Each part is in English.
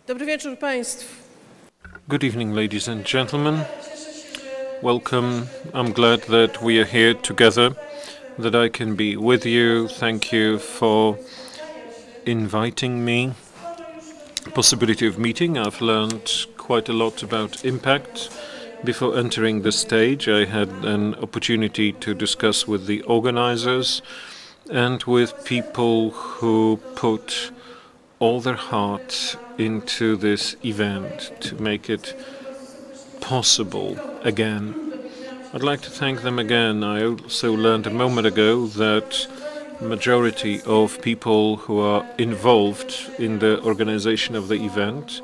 Dobry wieczór Państwu. Good evening, ladies and gentlemen. Welcome. I'm glad that we are here together, that I can be with you. Thank you for inviting me. Possibility of meeting. I've learned quite a lot about impact. Before entering the stage, I had an opportunity to discuss with the organizers and with people who put all their heart into this event to make it possible again. I'd like to thank them again. I also learned a moment ago that majority of people who are involved in the organization of the event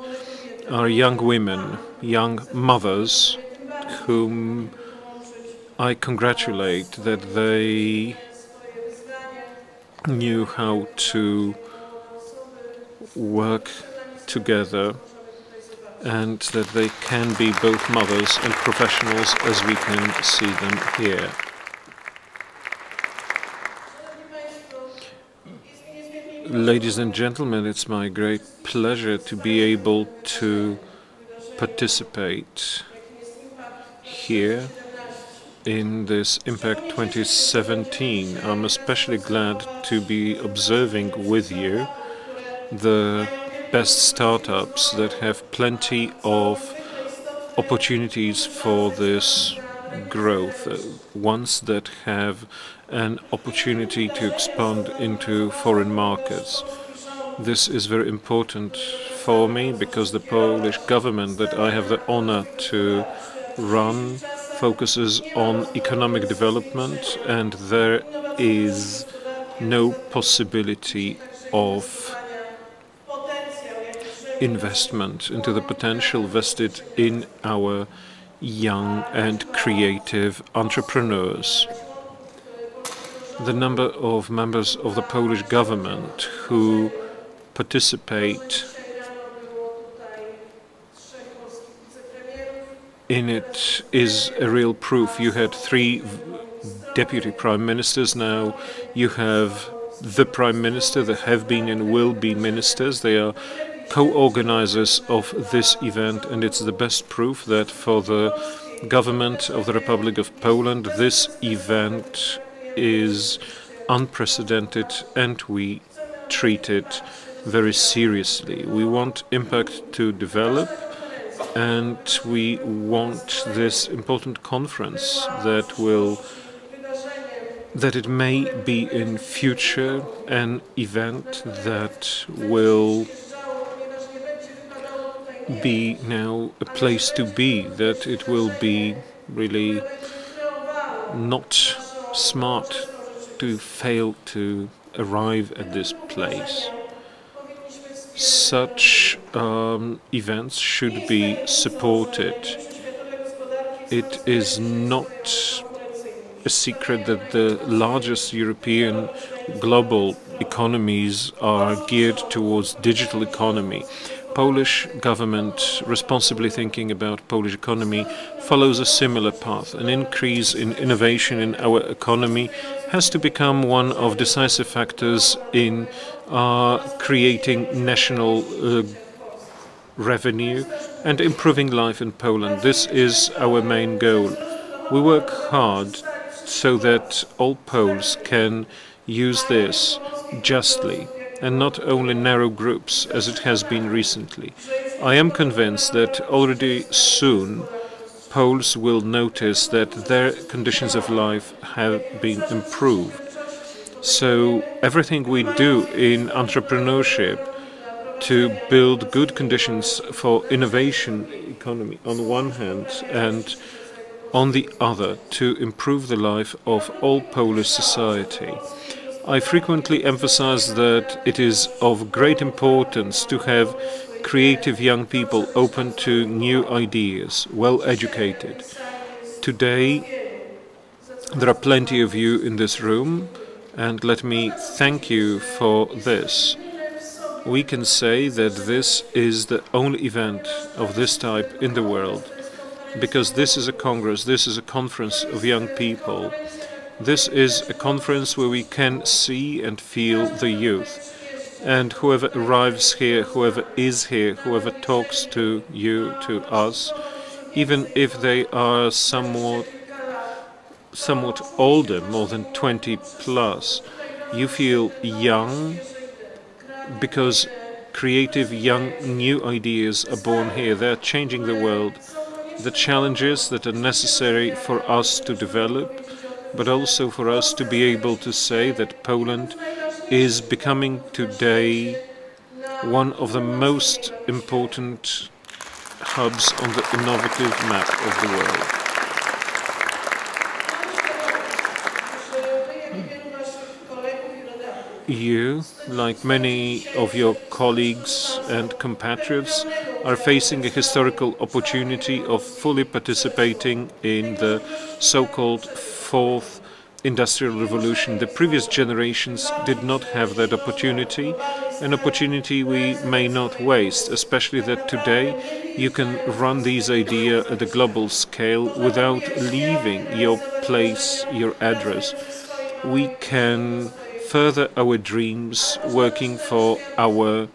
are young women, young mothers, whom I congratulate that they knew how to work together and that they can be both mothers and professionals as we can see them here. Ladies and gentlemen, it's my great pleasure to be able to participate here in this Impact 2017. I'm especially glad to be observing with you the best startups that have plenty of opportunities for this growth, ones that have an opportunity to expand into foreign markets. This is very important for me because the Polish government that I have the honor to run focuses on economic development, and there is no possibility of investment into the potential vested in our young and creative entrepreneurs. The number of members of the Polish government who participate in it is a real proof. You had 3 deputy prime ministers, now you have the prime minister, there have been and will be ministers. They are co-organizers of this event, and it's the best proof that for the government of the Republic of Poland, this event is unprecedented and we treat it very seriously. We want impact to develop, and we want this important conference that it may be in future an event that will be now a place to be, that it will be really not smart to fail to arrive at this place. Such events should be supported. It is not a secret that the largest European global economies are geared towards digital economy. Polish government, responsibly thinking about Polish economy, follows a similar path. An increase in innovation in our economy has to become one of decisive factors in creating national revenue and improving life in Poland. This is our main goal. We work hard so that all Poles can use this justly, and not only narrow groups as it has been recently. I am convinced that already soon Poles will notice that their conditions of life have been improved. So everything we do in entrepreneurship to build good conditions for innovation economy on one hand, and on the other to improve the life of all Polish society. I frequently emphasize that it is of great importance to have creative young people open to new ideas, well educated. Today there are plenty of you in this room, and let me thank you for this. We can say that this is the only event of this type in the world, because this is a congress, this is a conference of young people. This is a conference where we can see and feel the youth. And whoever arrives here, whoever is here, whoever talks to you, to us, even if they are somewhat older, more than 20 plus, you feel young because creative, young, new ideas are born here. They're changing the world. The challenges that are necessary for us to develop, but also for us to be able to say that Poland is becoming today one of the most important hubs on the innovative map of the world. You, like many of your colleagues and compatriots, are facing a historical opportunity of fully participating in the so-called fourth industrial revolution. The previous generations did not have that opportunity, an opportunity we may not waste, especially that today you can run these ideas at a global scale without leaving your place, your address. We can further our dreams working for our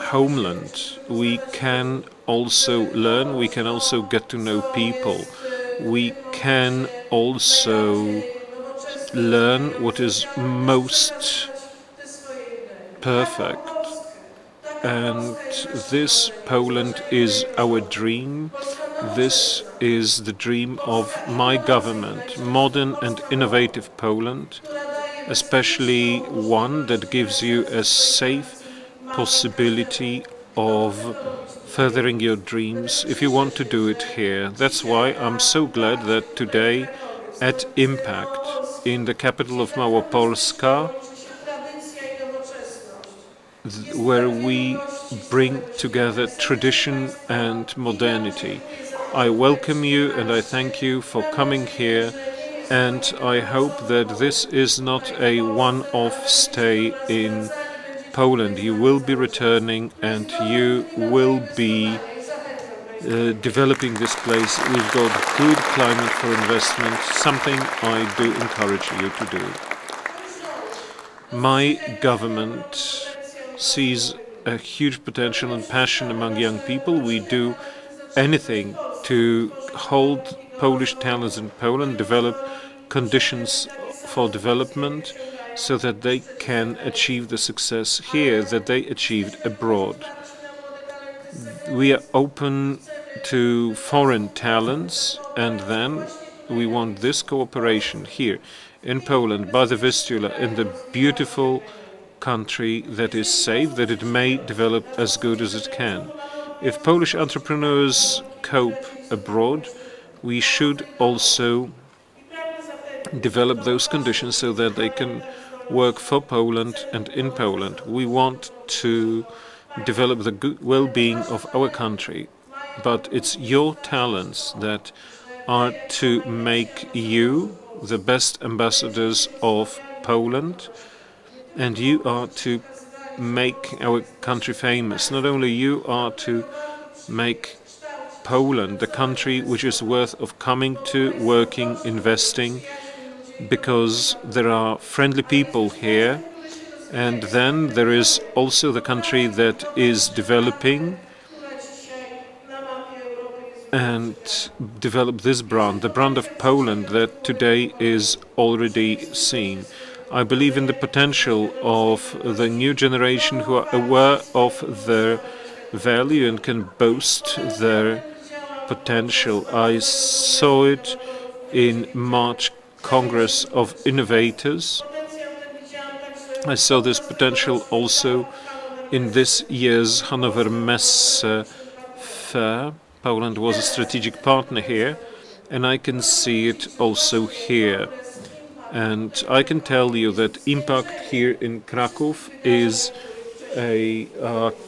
homeland. We can also learn, we can also get to know people. We can also learn what is most perfect. And this Poland is our dream. This is the dream of my government, modern and innovative Poland, especially one that gives you a safe possibility of furthering your dreams if you want to do it here. That's why I'm so glad that today at Impact, in the capital of Małopolska, where we bring together tradition and modernity. I welcome you and I thank you for coming here, and I hope that this is not a one-off stay in Poland. You will be returning and you will be developing this place. We've got good climate for investment, something I do encourage you to do. My government sees a huge potential and passion among young people. We do anything to hold Polish talents in Poland, develop conditions for development so that they can achieve the success here that they achieved abroad. We are open to foreign talents, and then we want this cooperation here in Poland, by the Vistula, in the beautiful country that is safe, that it may develop as good as it can. If Polish entrepreneurs cope abroad, we should also develop those conditions so that they can work for Poland and in Poland. We want to develop the good well-being of our country, but it's your talents that are to make you the best ambassadors of Poland, and you are to make our country famous. Not only you are to make Poland the country which is worth of coming to, working, investing, because there are friendly people here, and then there is also the country that is developing and develop this brand, the brand of Poland that today is already seen. I believe in the potential of the new generation who are aware of their value and can boast their potential. I saw it in March Congress of Innovators. I saw this potential also in this year's Hanover Messe Fair. Poland was a strategic partner here, and I can see it also here. And I can tell you that Impact here in Kraków is a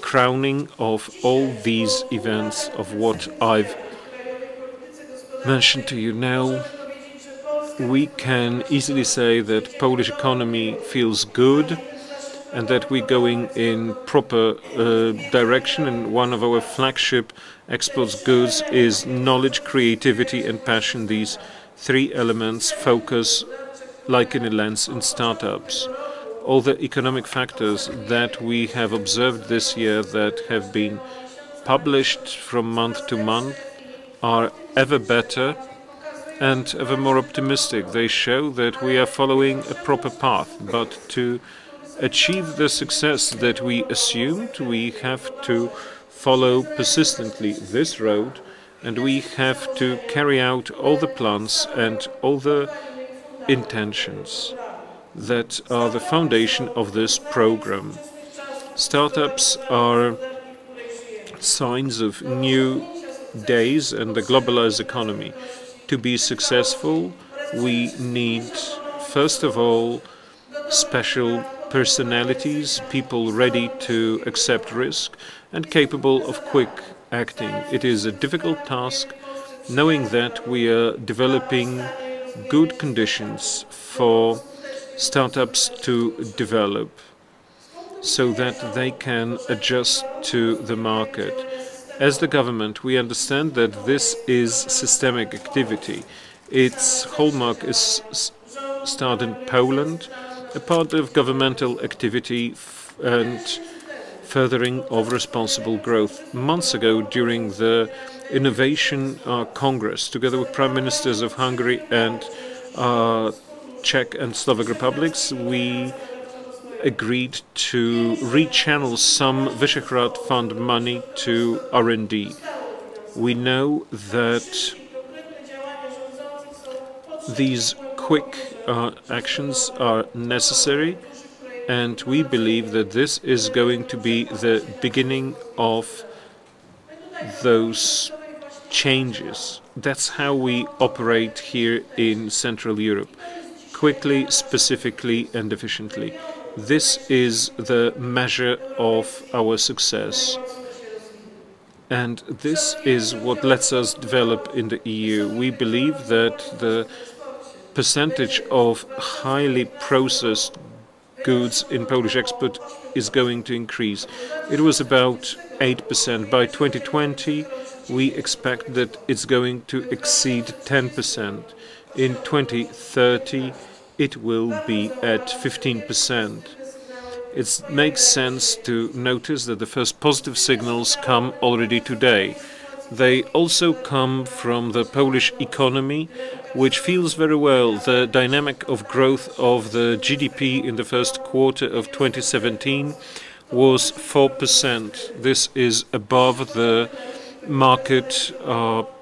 crowning of all these events of what I've mentioned to you now. We can easily say that Polish economy feels good and that we're going in proper direction, and one of our flagship exports goods is knowledge, creativity and passion. These three elements focus like in a lens in startups. all the economic factors that we have observed this year that have been published from month to month are ever better and ever more optimistic. They show that we are following a proper path, but to achieve the success that we assumed, we have to follow persistently this road, and we have to carry out all the plans and all the intentions that are the foundation of this program. Startups are signs of new days and the globalized economy. To be successful, we need, first of all, special personalities, people ready to accept risk and capable of quick acting. It is a difficult task, knowing that we are developing good conditions for startups to develop so that they can adjust to the market. As the government, we understand that this is systemic activity. Its hallmark is started in Poland, a part of governmental activity and furthering of responsible growth. Months ago, during the Innovation Congress, together with Prime Ministers of Hungary and Czech and Slovak Republics, we agreed to rechannel some Visegrad Fund money to R&D. We know that these quick actions are necessary, and we believe that this is going to be the beginning of those changes. That's how we operate here in Central Europe, quickly, specifically, and efficiently. This is the measure of our success. And this is what lets us develop in the EU. We believe that the percentage of highly processed goods in Polish export is going to increase. It was about 8%. By 2020, we expect that it's going to exceed 10%. In 2030, it will be at 15%. It makes sense to notice that the first positive signals come already today. They also come from the Polish economy, which feels very well the dynamic of growth of the GDP in the first quarter of 2017 was 4%. This is above the market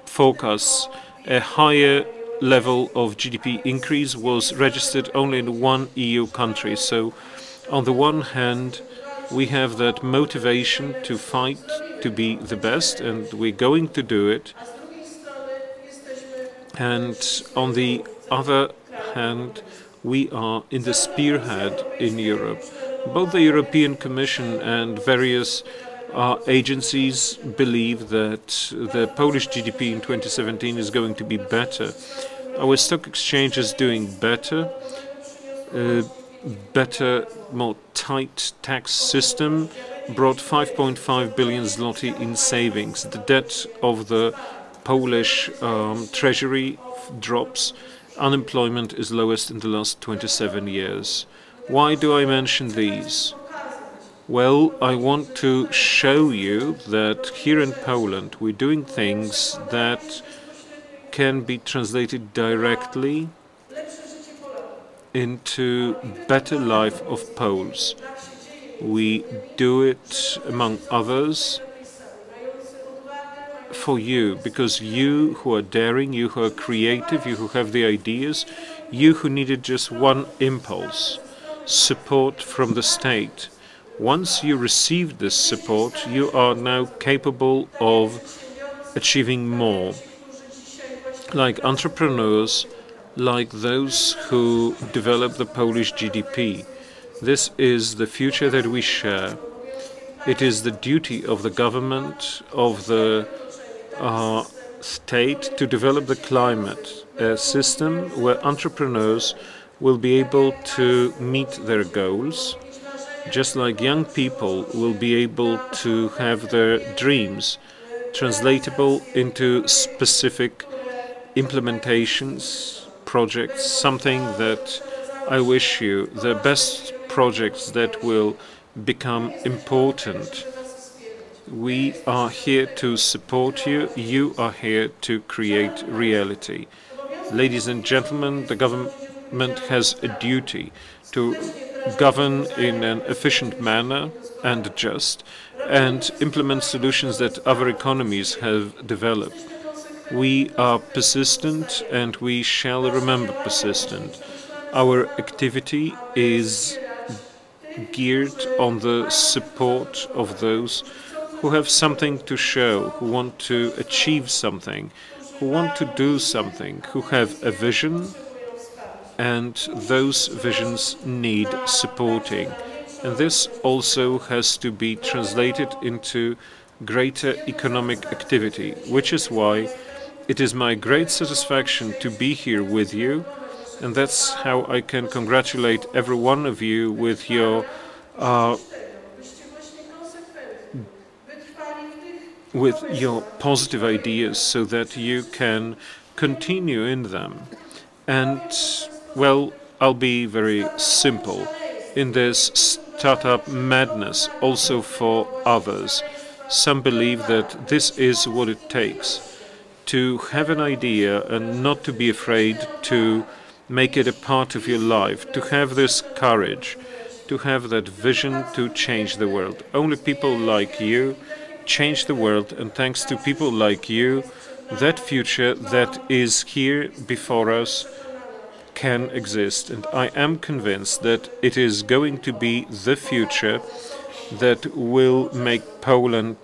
forecasts. A higher level of GDP increase was registered only in one EU country. So, on the one hand, we have that motivation to fight to be the best, and we're going to do it. And on the other hand, we are in the spearhead in Europe. Both the European Commission and various agencies believe that the Polish GDP in 2017 is going to be better. Our stock exchange is doing better. Better, more tight tax system brought 5.5 billion zloty in savings. The debt of the Polish treasury drops. Unemployment is lowest in the last 27 years. Why do I mention these? Well, I want to show you that here in Poland we're doing things that can be translated directly into better life of Poles. We do it, among others, for you, because you who are daring, you who are creative, you who have the ideas, you who needed just one impulse, support from the state. Once you receive this support, you are now capable of achieving more. Like entrepreneurs, like those who develop the Polish GDP. This is the future that we share. It is the duty of the government, of the state, to develop the climate, a system where entrepreneurs will be able to meet their goals, just like young people will be able to have their dreams translatable into specific implementations, projects, something that I wish you the best projects that will become important. We are here to support you. You are here to create reality. Ladies and gentlemen, the government has a duty to govern in an efficient manner and just, and implement solutions that other economies have developed. We are persistent and we shall remember persistent. Our activity is geared on the support of those who have something to show, who want to achieve something, who want to do something, who have a vision, and those visions need supporting. And this also has to be translated into greater economic activity, which is why it is my great satisfaction to be here with you, and that's how I can congratulate every one of you with your positive ideas so that you can continue in them. And, well, I'll be very simple. In this startup madness, also for others, some believe that this is what it takes to have an idea and not to be afraid to make it a part of your life, to have this courage, to have that vision to change the world. Only people like you change the world, and thanks to people like you, that future that is here before us can exist. And I am convinced that it is going to be the future that will make Poland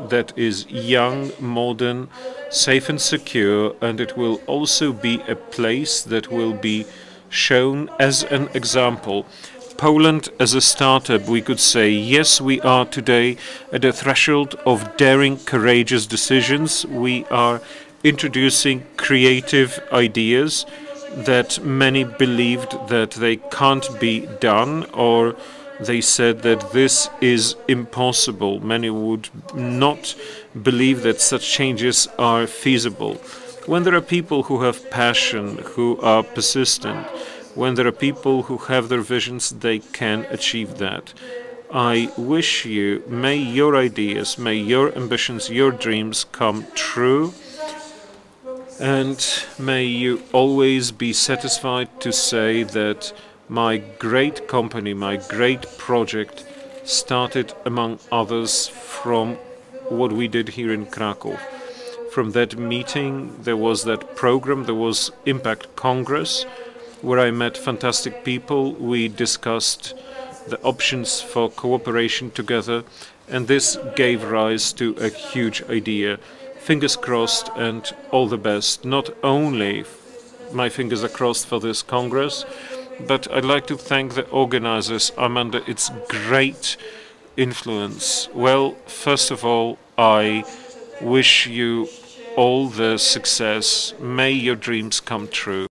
that is young, modern, safe and secure, and it will also be a place that will be shown as an example. Poland as a startup, we could say, yes, we are today at the threshold of daring, courageous decisions. We are introducing creative ideas that many believed that they can't be done, or they said that this is impossible. Many would not believe that such changes are feasible. When there are people who have passion, who are persistent, when there are people who have their visions, they can achieve that. I wish you, may your ideas, may your ambitions, your dreams come true, and may you always be satisfied to say that my great company, my great project started, among others, from what we did here in Krakow. From that meeting, there was that program, there was Impact Congress, where I met fantastic people. We discussed the options for cooperation together, and this gave rise to a huge idea. Fingers crossed and all the best. Not only my fingers are crossed for this Congress, but I'd like to thank the organizers. I'm under its great influence. Well, first of all, I wish you all the success. May your dreams come true.